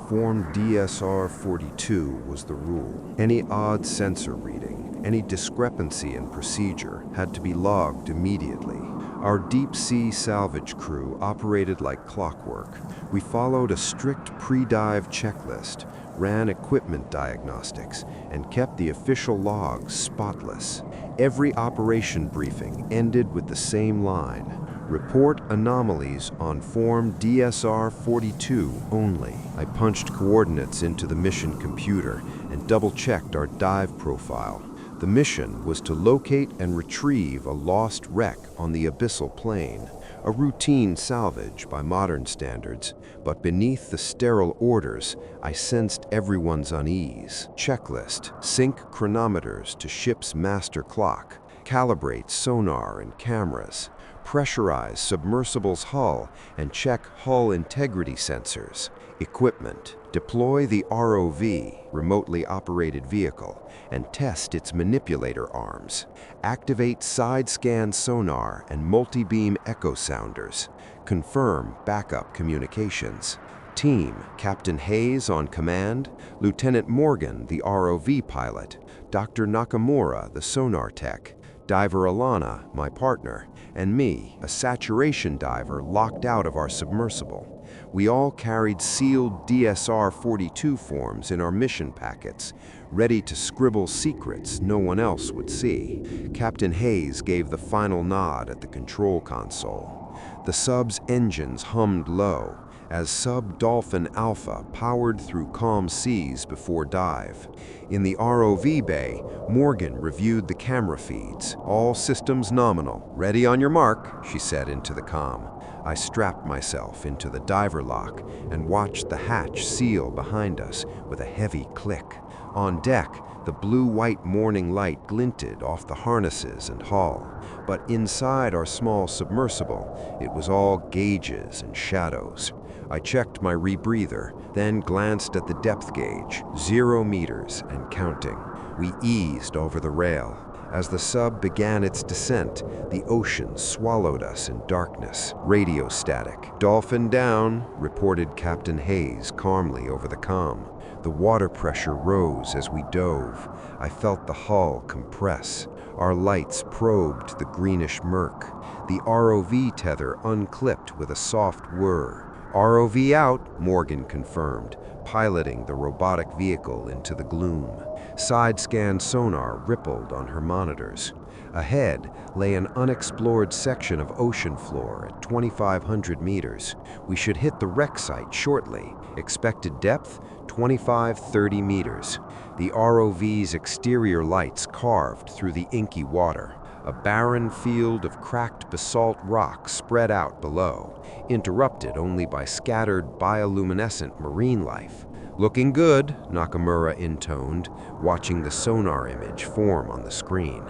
Form DSR-42 was the rule. Any odd sensor reading, any discrepancy in procedure had to be logged immediately. Our deep-sea salvage crew operated like clockwork. We followed a strict pre-dive checklist, ran equipment diagnostics, and kept the official logs spotless. Every operation briefing ended with the same line: report anomalies on Form DSR-42 only. I punched coordinates into the mission computer and double-checked our dive profile. The mission was to locate and retrieve a lost wreck on the abyssal plain, a routine salvage by modern standards, but beneath the sterile orders, I sensed everyone's unease. Checklist: sync chronometers to ship's master clock, calibrate sonar and cameras, pressurize submersible's hull and check hull integrity sensors. Equipment: deploy the ROV, remotely operated vehicle, and test its manipulator arms. Activate side-scan sonar and multi-beam echo sounders. Confirm backup communications. Team: Captain Hayes on command, Lieutenant Morgan, the ROV pilot, Dr. Nakamura, the sonar tech, Diver Alana, my partner, and me, a saturation diver locked out of our submersible. We all carried sealed DSR-42 forms in our mission packets, ready to scribble secrets no one else would see. Captain Hayes gave the final nod at the control console. The sub's engines hummed low as Sub Dolphin Alpha powered through calm seas before dive. In the ROV bay, Morgan reviewed the camera feeds. All systems nominal. Ready on your mark, she said into the comm. I strapped myself into the diver lock and watched the hatch seal behind us with a heavy click. On deck, the blue-white morning light glinted off the harnesses and hull. But inside our small submersible, it was all gauges and shadows. I checked my rebreather, then glanced at the depth gauge, 0 meters and counting. We eased over the rail. As the sub began its descent, the ocean swallowed us in darkness. Radio static. "Dolphin down," reported Captain Hayes calmly over the comm. The water pressure rose as we dove. I felt the hull compress. Our lights probed the greenish murk. The ROV tether unclipped with a soft whir. "ROV out," Morgan confirmed, piloting the robotic vehicle into the gloom. Side-scan sonar rippled on her monitors. Ahead lay an unexplored section of ocean floor at 2,500 meters. We should hit the wreck site shortly. Expected depth, 25-30 meters. The ROV's exterior lights carved through the inky water. A barren field of cracked basalt rock spread out below, interrupted only by scattered bioluminescent marine life. "Looking good," Nakamura intoned, watching the sonar image form on the screen.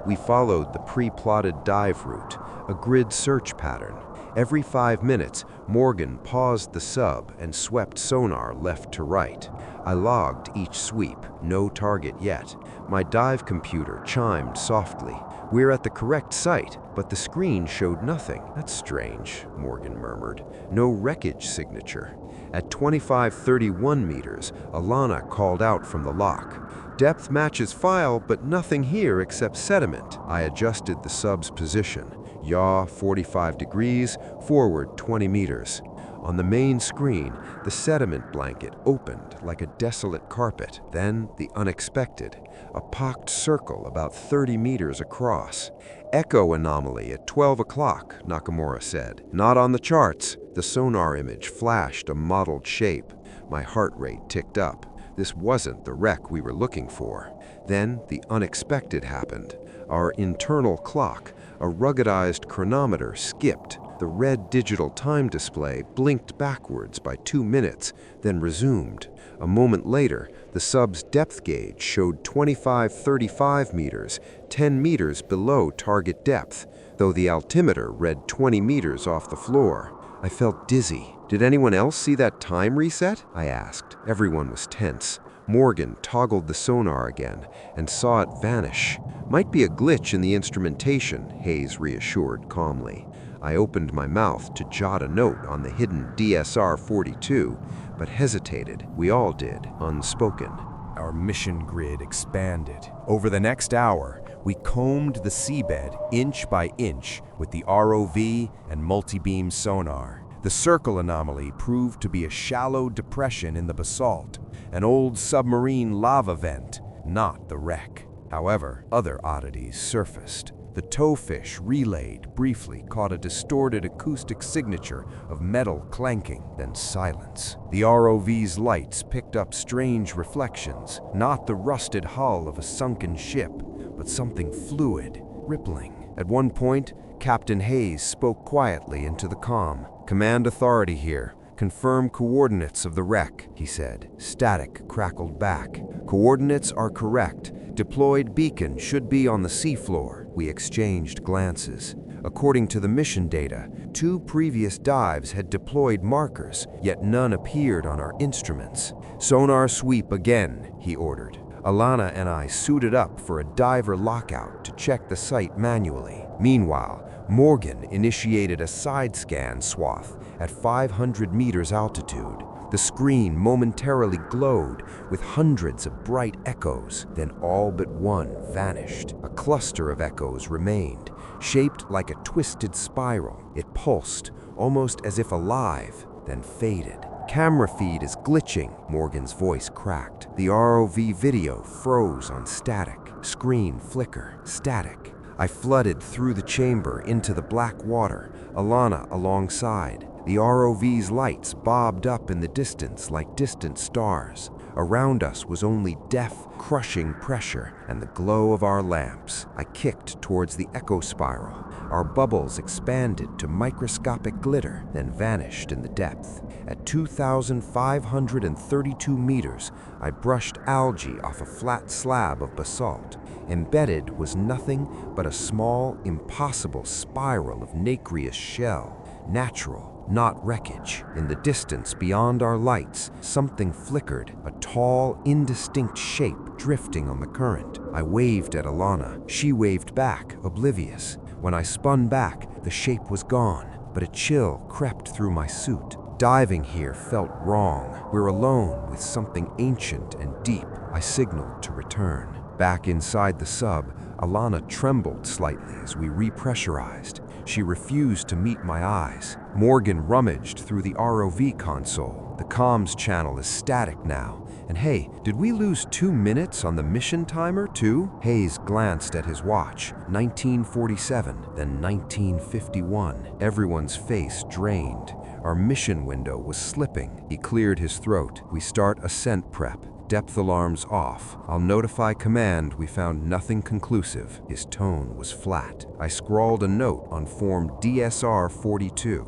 We followed the pre-plotted dive route, a grid search pattern. Every 5 minutes, Morgan paused the sub and swept sonar left to right. I logged each sweep, no target yet. My dive computer chimed softly. "We're at the correct site, but the screen showed nothing." "That's strange," Morgan murmured. "No wreckage signature." At 25-31 meters, Alana called out from the lock. "Depth matches file, but nothing here except sediment." I adjusted the sub's position. Yaw 45 degrees, forward 20 meters. On the main screen, the sediment blanket opened like a desolate carpet. Then the unexpected, a pocked circle about 30 meters across. "Echo anomaly at 12 o'clock, Nakamura said. "Not on the charts." The sonar image flashed a mottled shape. My heart rate ticked up. This wasn't the wreck we were looking for. Then the unexpected happened. Our internal clock, a ruggedized chronometer, skipped. The red digital time display blinked backwards by 2 minutes, then resumed. A moment later, the sub's depth gauge showed 25-35 meters, 10 meters below target depth, though the altimeter read 20 meters off the floor. I felt dizzy. "Did anyone else see that time reset?" I asked. Everyone was tense. Morgan toggled the sonar again and saw it vanish. "Might be a glitch in the instrumentation," Hayes reassured calmly. I opened my mouth to jot a note on the hidden DSR-42, but hesitated. We all did, unspoken. Our mission grid expanded. Over the next hour, we combed the seabed inch by inch with the ROV and multi-beam sonar. The circle anomaly proved to be a shallow depression in the basalt, an old submarine lava vent, not the wreck. However, other oddities surfaced. The towfish relayed briefly caught a distorted acoustic signature of metal clanking, then silence. The ROV's lights picked up strange reflections, not the rusted hull of a sunken ship, but something fluid, rippling. At one point, Captain Hayes spoke quietly into the comm. "Command authority here. Confirm coordinates of the wreck," he said. Static crackled back. "Coordinates are correct. Deployed beacon should be on the seafloor." We exchanged glances. According to the mission data, 2 previous dives had deployed markers, yet none appeared on our instruments. "Sonar sweep again," he ordered. Alana and I suited up for a diver lockout to check the site manually. Meanwhile, Morgan initiated a side scan swath at 500 meters altitude. The screen momentarily glowed with hundreds of bright echoes, then all but one vanished. A cluster of echoes remained, shaped like a twisted spiral. It pulsed, almost as if alive, then faded. "Camera feed is glitching," Morgan's voice cracked. The ROV video froze on static. Screen flicker, static. I flooded through the chamber into the black water, Alana alongside. The ROV's lights bobbed up in the distance like distant stars. Around us was only deaf, crushing pressure and the glow of our lamps. I kicked towards the echo spiral. Our bubbles expanded to microscopic glitter, then vanished in the depth. At 2,532 meters, I brushed algae off a flat slab of basalt. Embedded was nothing but a small, impossible spiral of nacreous shell, natural, not wreckage. In the distance beyond our lights, something flickered, a tall, indistinct shape drifting on the current. I waved at Alana. She waved back, oblivious. When I spun back, the shape was gone, but a chill crept through my suit. Diving here felt wrong. We're alone with something ancient and deep. I signaled to return. Back inside the sub, Alana trembled slightly as we repressurized. She refused to meet my eyes. Morgan rummaged through the ROV console. The comms channel is static now. And hey, did we lose 2 minutes on the mission timer too? Hayes glanced at his watch. 1947, then 1951. Everyone's face drained. Our mission window was slipping. He cleared his throat. We start ascent prep. Depth alarms off. I'll notify command we found nothing conclusive. His tone was flat. I scrawled a note on form DSR-42.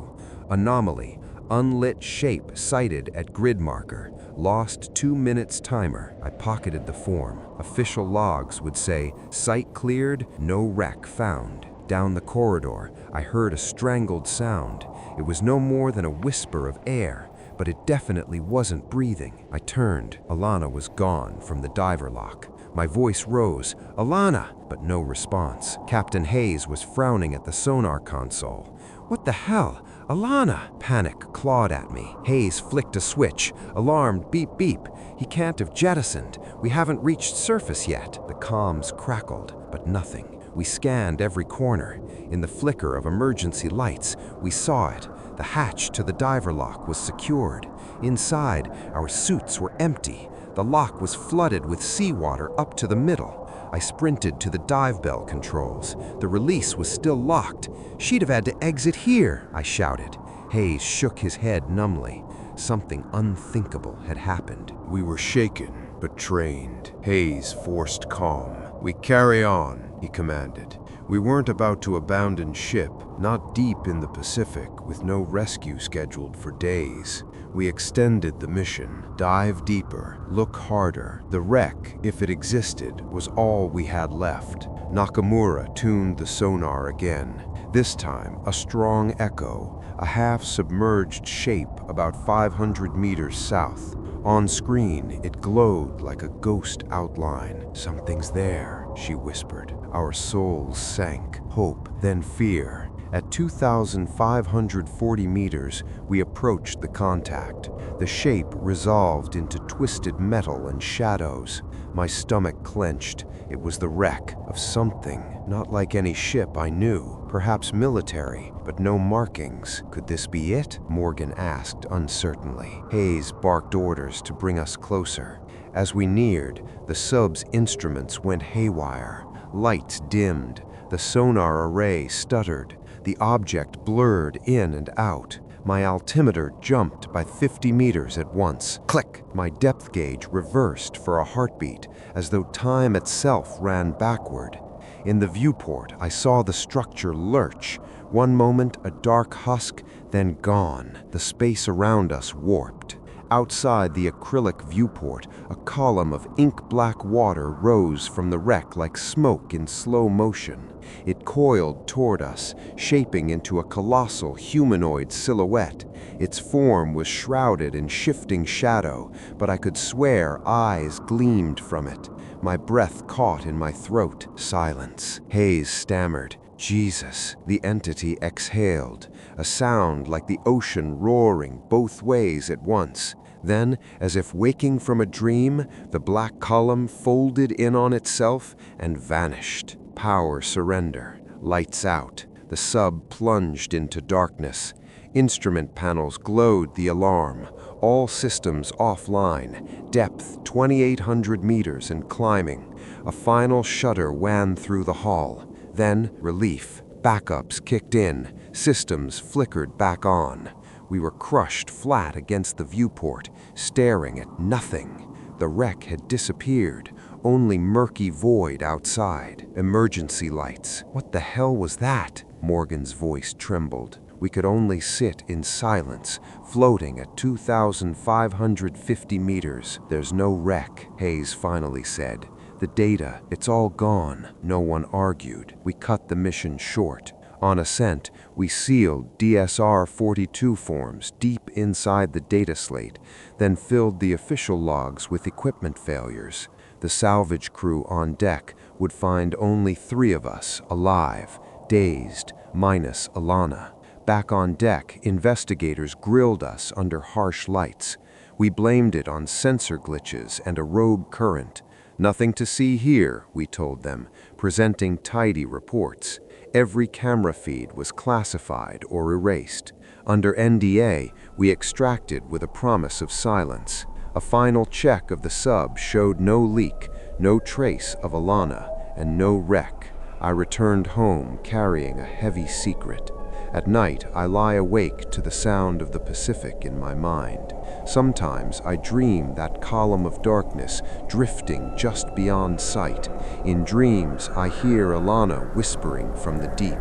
Anomaly. Unlit shape sighted at grid marker. Lost 2 minutes timer. I pocketed the form. Official logs would say, site cleared, no wreck found. Down the corridor, I heard a strangled sound. It was no more than a whisper of air, but it definitely wasn't breathing. I turned. Alana was gone from the diver lock. My voice rose, "Alana!" but no response. Captain Hayes was frowning at the sonar console. "What the hell? Alana!" Panic clawed at me. Hayes flicked a switch. Alarmed, beep beep. "He can't have jettisoned. We haven't reached surface yet." The comms crackled, but nothing. We scanned every corner. In the flicker of emergency lights, we saw it. The hatch to the diver lock was secured. Inside, our suits were empty. The lock was flooded with seawater up to the middle. I sprinted to the dive bell controls. The release was still locked. "She'd have had to exit here," I shouted. Hayes shook his head numbly. Something unthinkable had happened. We were shaken, but trained. Hayes forced calm. "We carry on," he commanded. We weren't about to abandon ship, not deep in the Pacific, with no rescue scheduled for days. We extended the mission, dive deeper, look harder. The wreck, if it existed, was all we had left. Nakamura tuned the sonar again. This time, a strong echo, a half-submerged shape about 500 meters south. On screen, it glowed like a ghost outline. "Something's there," she whispered. Our souls sank, hope, then fear. At 2,540 meters, we approached the contact. The shape resolved into twisted metal and shadows. My stomach clenched. It was the wreck of something, not like any ship I knew, perhaps military, but no markings. Could this be it? Morgan asked uncertainly. Hayes barked orders to bring us closer. As we neared, the sub's instruments went haywire. Lights dimmed. The sonar array stuttered. The object blurred in and out. My altimeter jumped by 50 meters at once. Click! My depth gauge reversed for a heartbeat, as though time itself ran backward. In the viewport, I saw the structure lurch. One moment, a dark husk, then gone. The space around us warped. Outside the acrylic viewport, a column of ink-black water rose from the wreck like smoke in slow motion. It coiled toward us, shaping into a colossal humanoid silhouette. Its form was shrouded in shifting shadow, but I could swear eyes gleamed from it. My breath caught in my throat. Silence. Hayes stammered. Jesus. The entity exhaled, a sound like the ocean roaring both ways at once. Then, as if waking from a dream, the black column folded in on itself and vanished. Power surrender. Lights out. The sub plunged into darkness. Instrument panels glowed the alarm. All systems offline. Depth 2,800 meters and climbing. A final shudder wan through the hull. Then, relief. Backups kicked in. Systems flickered back on. We were crushed flat against the viewport, staring at nothing. The wreck had disappeared. Only murky void outside. Emergency lights. What the hell was that? Morgan's voice trembled. We could only sit in silence, floating at 2,550 meters. There's no wreck, Hayes finally said. The data, it's all gone. No one argued. We cut the mission short. On ascent, we sealed DSR-42 forms deep inside the data slate, then filled the official logs with equipment failures. The salvage crew on deck would find only 3 of us alive, dazed, minus Alana. Back on deck, investigators grilled us under harsh lights. We blamed it on sensor glitches and a rogue current. Nothing to see here, we told them, presenting tidy reports. Every camera feed was classified or erased. Under NDA, we extracted with a promise of silence. A final check of the sub showed no leak, no trace of Alana, and no wreck. I returned home carrying a heavy secret. At night, I lie awake to the sound of the Pacific in my mind. Sometimes I dream that column of darkness drifting just beyond sight. In dreams, I hear Alana whispering from the deep.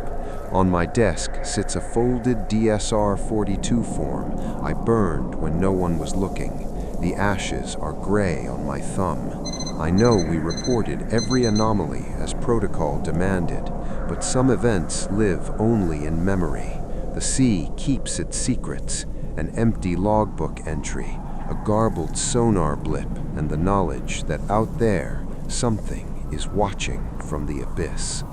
On my desk sits a folded DSR-42 form I burned when no one was looking. The ashes are gray on my thumb. I know we reported every anomaly as protocol demanded, but some events live only in memory. The sea keeps its secrets, an empty logbook entry, a garbled sonar blip, and the knowledge that out there, something is watching from the abyss.